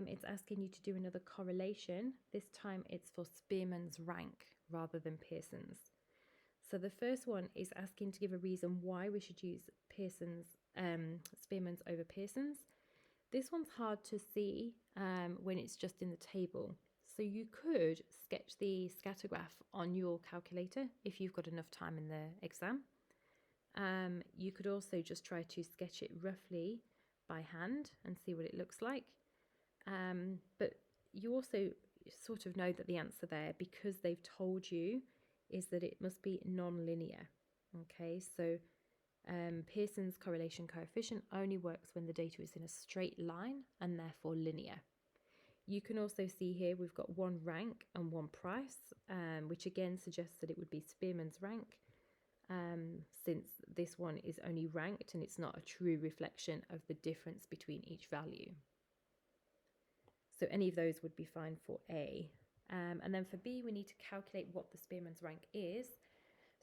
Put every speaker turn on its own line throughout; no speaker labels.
it's asking you to do another correlation. This time it's for Spearman's rank rather than Pearson's. So the first one is asking to give a reason why we should use Spearman's over Pearson's. This one's hard to see when it's just in the table. So you could sketch the scatter graph on your calculator if you've got enough time in the exam. You could also just try to sketch it roughly by hand and see what it looks like. But you also sort of know that the answer there, because they've told you, is that it must be non-linear. Okay, so Pearson's correlation coefficient only works when the data is in a straight line and therefore linear. You can also see here we've got one rank and one price, which again suggests that it would be Spearman's rank, since this one is only ranked and it's not a true reflection of the difference between each value. So any of those would be fine for A. And then for B, we need to calculate what the Spearman's rank is.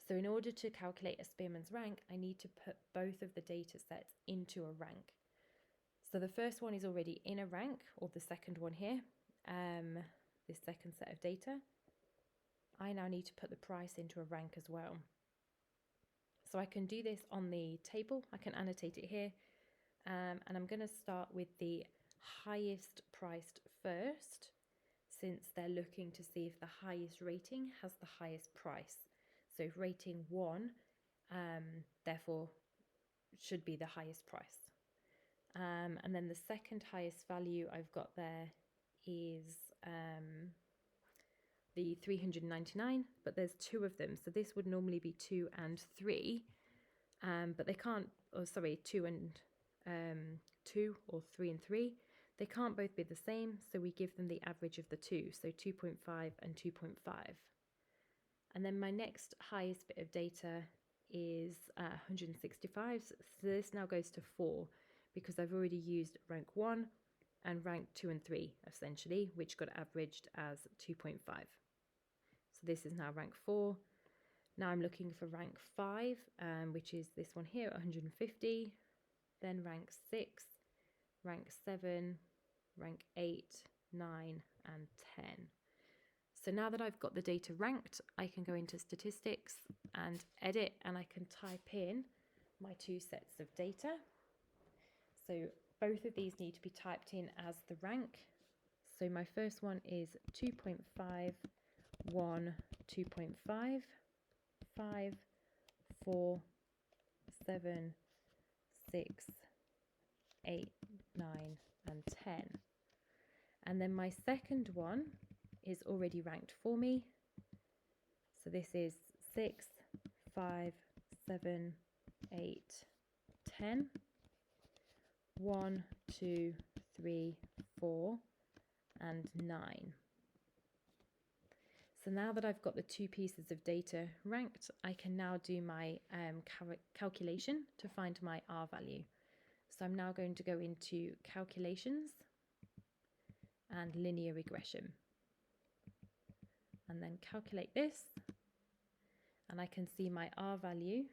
So in order to calculate a Spearman's rank, I need to put both of the data sets into a rank. So the first one is already in a rank, or the second one here, this second set of data. I now need to put the price into a rank as well. So I can do this on the table. I can annotate it here. And I'm going to start with the highest priced first, since they're looking to see if the highest rating has the highest price. So if rating 1, therefore, should be the highest price. And then the second highest value I've got there is the 399, but there's 2 of them. So this would normally be 2 and 3, but they can't, 2 and 2 or 3 and 3. They can't both be the same, so we give them the average of the 2, so 2.5 and 2.5. And then my next highest bit of data is 165, so this now goes to 4, because I've already used rank 1 and rank 2 and 3, essentially, which got averaged as 2.5. So this is now rank 4. Now I'm looking for rank 5, which is this one here, 150, then rank 6, rank 7, rank 8, 9, and 10. So now that I've got the data ranked, I can go into statistics and edit, and I can type in my 2 sets of data. So both of these need to be typed in as the rank. So my first one is 2.5, 1, 2.5, 5, 4, 7, 6, 8, 9, and 10. And then my second one is already ranked for me. So this is 6, 5, 7, 8, 10. 1, 2, 3, 4, and 9. So now that I've got the 2 pieces of data ranked, I can now do my calculation to find my R value. So I'm now going to go into calculations and linear regression, and then calculate this, and I can see my R value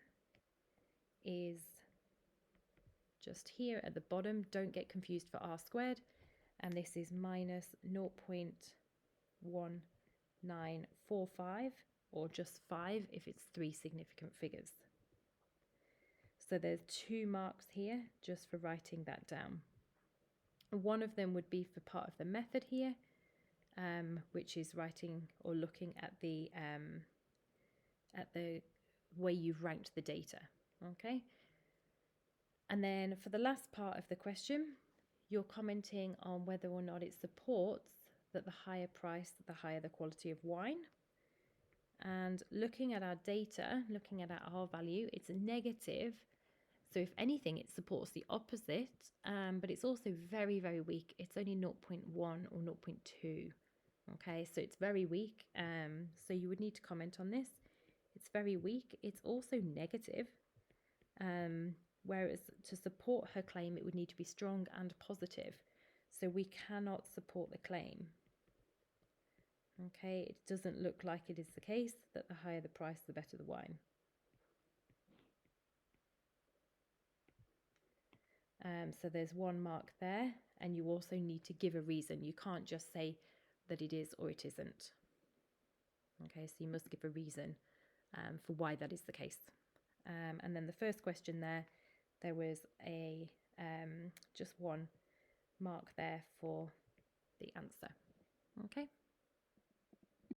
is just here at the bottom. Don't get confused for R squared, and this is minus 0.1945, or just 5 if it's 3 significant figures. So there's 2 marks here just for writing that down. One of them would be for part of the method here, which is writing or looking at the way you've ranked the data. Okay. And then for the last part of the question, you're commenting on whether or not it supports that the higher price, the higher the quality of wine. And looking at our data, looking at our R value, it's a negative. So if anything, it supports the opposite, but it's also very, very weak. It's only 0.1 or 0.2. Okay, so it's very weak. So you would need to comment on this. It's very weak. It's also negative. Whereas to support her claim, it would need to be strong and positive. So we cannot support the claim. Okay, it doesn't look like it is the case that the higher the price, the better the wine. So there's 1 mark there. and you also need to give a reason. You can't just say that it is or it isn't. Okay, so you must give a reason for why that is the case. And then the first question there was a just one mark there for the answer. Okay.